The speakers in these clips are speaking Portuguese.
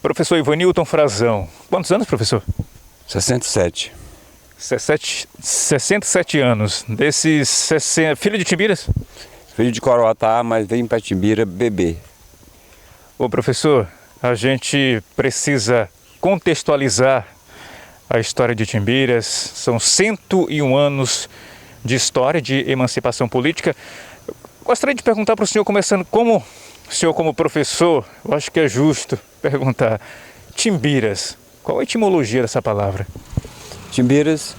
Professor Ivanilton Frazão, quantos anos, professor? 67. 67 anos. Desses 60... Filho de Timbiras? Filho de Coroatá, mas veio para Timbira bebê. Ô, professor, a gente precisa contextualizar a história de Timbiras. São 101 anos de história de emancipação política. Gostaria de perguntar para o senhor, começando como o senhor como professor, eu acho que é justo perguntar, Timbiras, qual a etimologia dessa palavra? Timbiras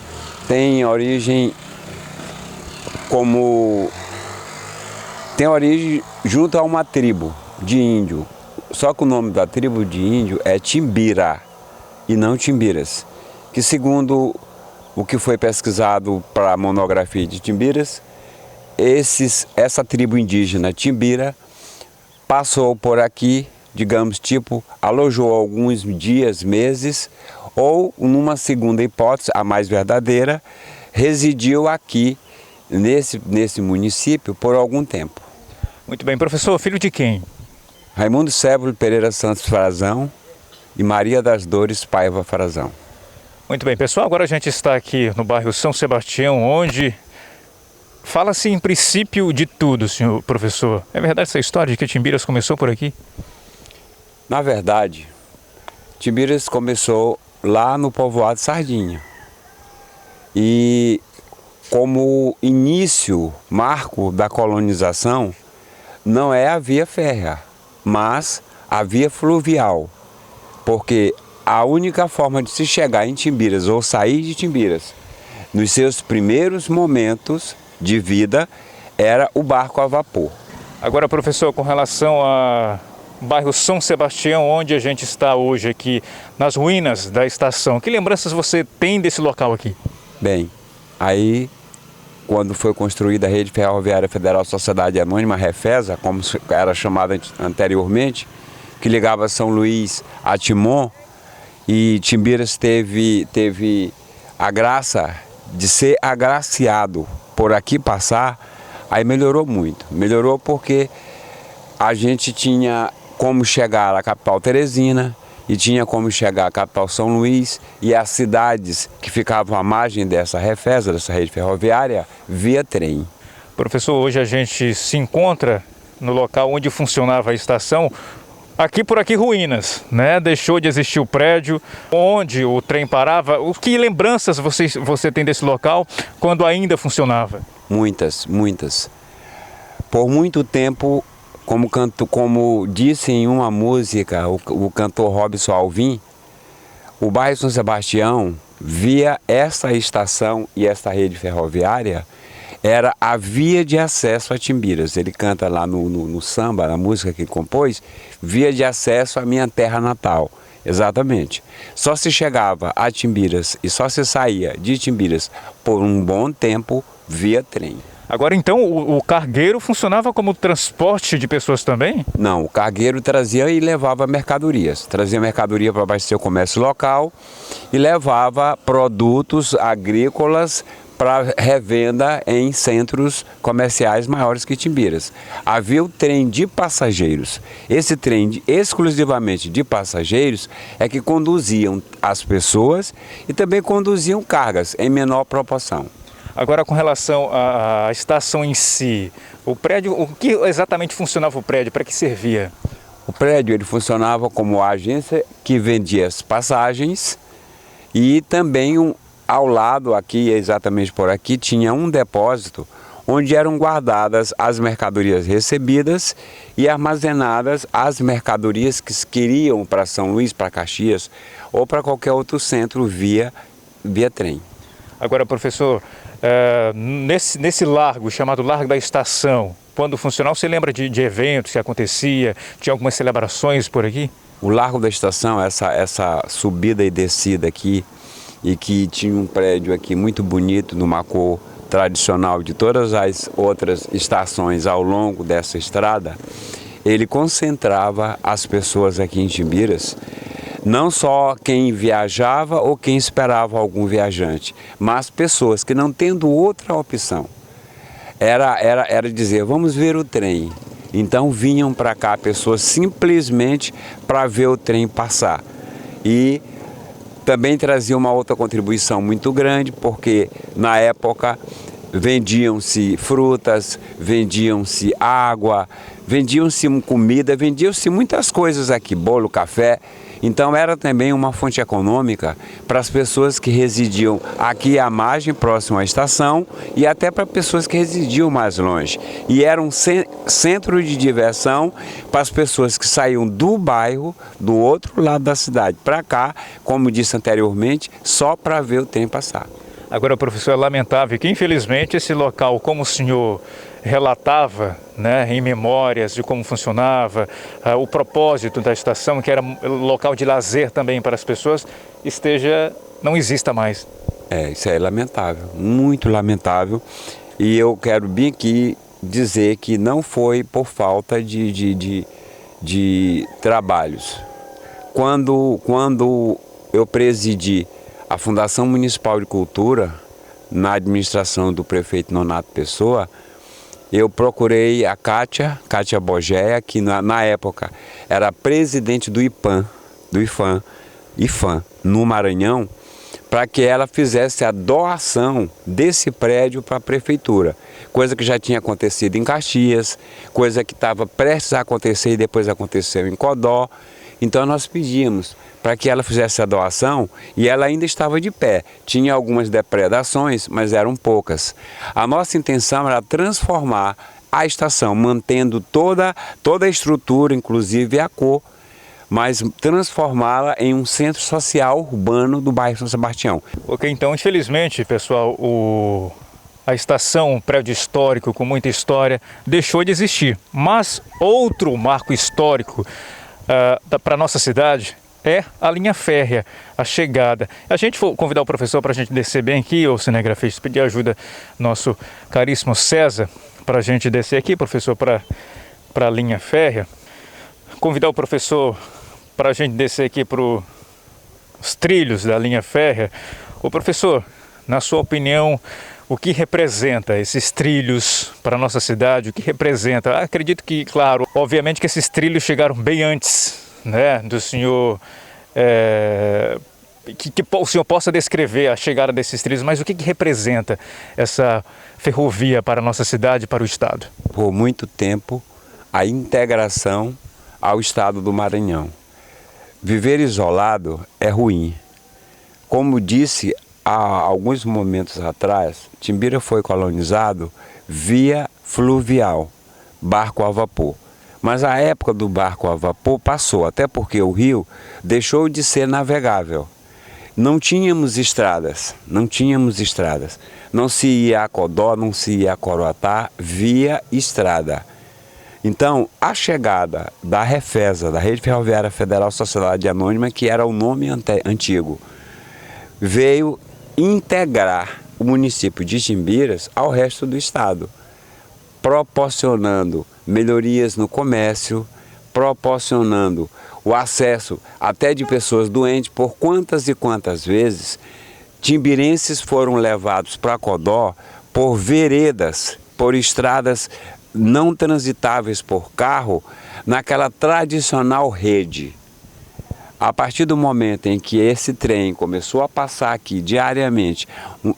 tem origem junto a uma tribo de índio. Só que o nome da tribo de índio é Timbira e não Timbiras, que segundo o que foi pesquisado para a monografia de Timbiras, essa tribo indígena Timbira passou por aqui, digamos, alojou alguns dias, meses, ou numa segunda hipótese, a mais verdadeira, residiu aqui nesse município por algum tempo. Muito bem, professor, filho de quem? Raimundo Sébolo Pereira Santos Frazão e Maria das Dores Paiva Frazão. Muito bem, pessoal, agora a gente está aqui no bairro São Sebastião, onde fala-se em princípio de tudo, senhor professor. É verdade essa história de que Timbiras começou por aqui? Na verdade, Timbiras começou lá no povoado Sardinha. E como início, marco da colonização, não é a via férrea, mas a via fluvial. Porque a única forma de se chegar em Timbiras ou sair de Timbiras, nos seus primeiros momentos de vida, era o barco a vapor. Agora, professor, com relação ao bairro São Sebastião, onde a gente está hoje aqui, nas ruínas da estação, que lembranças você tem desse local aqui? Bem, aí quando foi construída a Rede Ferroviária Federal Sociedade Anônima, Refesa, como era chamada anteriormente, que ligava São Luís a Timon, e Timbiras teve a graça de ser agraciado por aqui passar, aí melhorou muito. Melhorou porque a gente tinha como chegar à capital Teresina e tinha como chegar à capital São Luís e as cidades que ficavam à margem dessa Refesa, dessa rede ferroviária, via trem. Professor, hoje a gente se encontra no local onde funcionava a estação. Aqui por aqui ruínas, né? Deixou de existir o prédio, onde o trem parava. Que lembranças você tem desse local quando ainda funcionava? Muitas, muitas. Por muito tempo, como disse em uma música o cantor Robson Alvim, o bairro São Sebastião, via essa estação e essa rede ferroviária, era a via de acesso a Timbiras. Ele canta lá no samba, na música que ele compôs, via de acesso à minha terra natal. Exatamente. Só se chegava a Timbiras e só se saía de Timbiras por um bom tempo via trem. Agora então o cargueiro funcionava como transporte de pessoas também? Não, o cargueiro trazia e levava mercadorias. Trazia mercadoria para abastecer o comércio local e levava produtos agrícolas para revenda em centros comerciais maiores que Timbiras. Havia o trem de passageiros. Esse trem exclusivamente de passageiros é que conduziam as pessoas e também conduziam cargas em menor proporção. Agora, com relação à estação em si, o prédio, o que exatamente funcionava o prédio? Para que servia? O prédio ele funcionava como agência que vendia as passagens e também ao lado, aqui, exatamente por aqui, tinha um depósito onde eram guardadas as mercadorias recebidas e armazenadas as mercadorias que queriam para São Luís, para Caxias ou para qualquer outro centro via trem. Agora, professor, nesse largo, chamado Largo da Estação, quando funcionava, você lembra de eventos que acontecia? Tinha algumas celebrações por aqui? O Largo da Estação, essa subida e descida aqui, e que tinha um prédio aqui muito bonito, numa cor tradicional de todas as outras estações ao longo dessa estrada, ele concentrava as pessoas aqui em Timbiras, não só quem viajava ou quem esperava algum viajante, mas pessoas que não tendo outra opção. Era dizer, vamos ver o trem. Então vinham para cá pessoas simplesmente para ver o trem passar. E também trazia uma outra contribuição muito grande, porque na época vendiam-se frutas, vendiam-se água, vendiam-se comida, vendiam-se muitas coisas aqui, bolo, café. Então era também uma fonte econômica para as pessoas que residiam aqui à margem, próximo à estação, e até para pessoas que residiam mais longe. E era um centro de diversão para as pessoas que saíam do bairro, do outro lado da cidade, para cá, como disse anteriormente, só para ver o trem passar. Agora, professor, é lamentável que, infelizmente, esse local, como o senhor relatava, né, em memórias de como funcionava, o propósito da estação, que era local de lazer também para as pessoas, não exista mais. Isso é lamentável, muito lamentável. E eu quero bem aqui dizer que não foi por falta de trabalhos. Quando eu presidi a Fundação Municipal de Cultura, na administração do prefeito Nonato Pessoa, eu procurei a Kátia Bogéia, que na época era presidente do IFAM, no Maranhão, para que ela fizesse a doação desse prédio para a prefeitura. Coisa que já tinha acontecido em Caxias, coisa que estava prestes a acontecer e depois aconteceu em Codó. Então nós pedimos para que ela fizesse a doação e ela ainda estava de pé. Tinha algumas depredações, mas eram poucas. A nossa intenção era transformar a estação, mantendo toda a estrutura, inclusive a cor, mas transformá-la em um centro social urbano do bairro São Sebastião. Ok, então, infelizmente, pessoal, a estação, um prédio histórico com muita história, deixou de existir. Mas outro marco histórico para a nossa cidade é a linha férrea, a chegada. A gente for convidar o professor para a gente descer bem aqui, ou cinegrafista, pedir ajuda nosso caríssimo César, para a gente descer aqui, professor, para a linha férrea. Convidar o professor para a gente descer aqui para os trilhos da linha férrea. Ô professor, na sua opinião, o que representa esses trilhos para a nossa cidade? O que representa? Acredito que, claro, obviamente que esses trilhos chegaram bem antes, né, do senhor, que o senhor possa descrever a chegada desses trilhos, mas o que representa essa ferrovia para a nossa cidade e para o estado? Por muito tempo, a integração ao estado do Maranhão. Viver isolado é ruim. Como disse há alguns momentos atrás, Timbira foi colonizado via fluvial, barco a vapor. Mas a época do barco a vapor passou, até porque o rio deixou de ser navegável. Não tínhamos estradas. Não se ia a Codó, não se ia a Coroatá via estrada. Então, a chegada da Refesa, da Rede Ferroviária Federal Sociedade Anônima, que era o nome antigo, veio integrar o município de Timbiras ao resto do estado, proporcionando melhorias no comércio, proporcionando o acesso até de pessoas doentes. Por quantas e quantas vezes timbirenses foram levados para Codó por veredas, por estradas não transitáveis por carro, naquela tradicional rede. A partir do momento em que esse trem começou a passar aqui diariamente,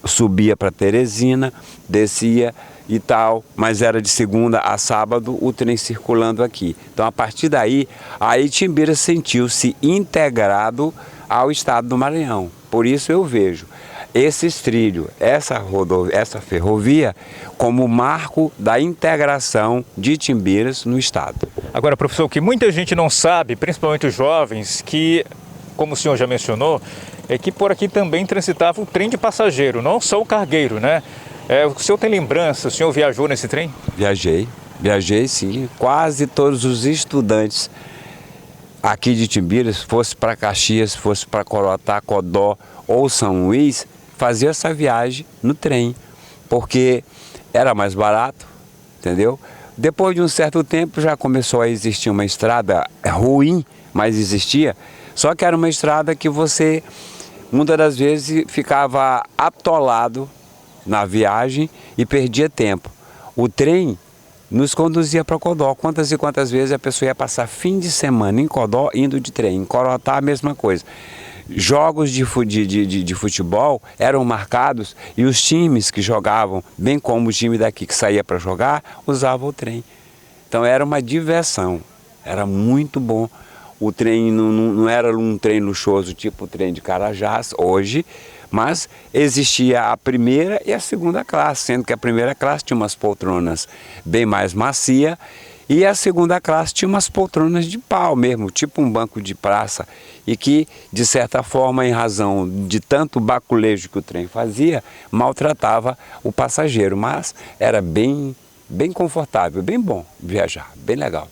subia para Teresina, descia e tal, mas era de segunda a sábado o trem circulando aqui. Então, a partir daí, aí Timbira sentiu-se integrado ao estado do Maranhão. Por isso eu vejo esses trilhos, essa ferrovia, como marco da integração de Timbiras no estado. Agora, professor, o que muita gente não sabe, principalmente os jovens, que, como o senhor já mencionou, é que por aqui também transitava o trem de passageiro, não só o cargueiro, né? O senhor tem lembrança? O senhor viajou nesse trem? Viajei sim. Quase todos os estudantes aqui de Timbiras, fosse para Caxias, fosse para Coroatá, Codó ou São Luís, fazia essa viagem no trem, porque era mais barato, entendeu? Depois de um certo tempo já começou a existir uma estrada ruim, mas existia, só que era uma estrada que você, muitas das vezes, ficava atolado na viagem e perdia tempo. O trem nos conduzia para Codó. Quantas e quantas vezes a pessoa ia passar fim de semana em Codó indo de trem. Em Corotá a mesma coisa. Jogos de futebol eram marcados e os times que jogavam, bem como o time daqui que saía para jogar, usavam o trem. Então era uma diversão, era muito bom. O trem não era um trem luxuoso tipo o trem de Carajás hoje, mas existia a primeira e a segunda classe, sendo que a primeira classe tinha umas poltronas bem mais macia e a segunda classe tinha umas poltronas de pau mesmo, tipo um banco de praça, e que, de certa forma, em razão de tanto baculejo que o trem fazia, maltratava o passageiro, mas era bem confortável, bem bom viajar, bem legal.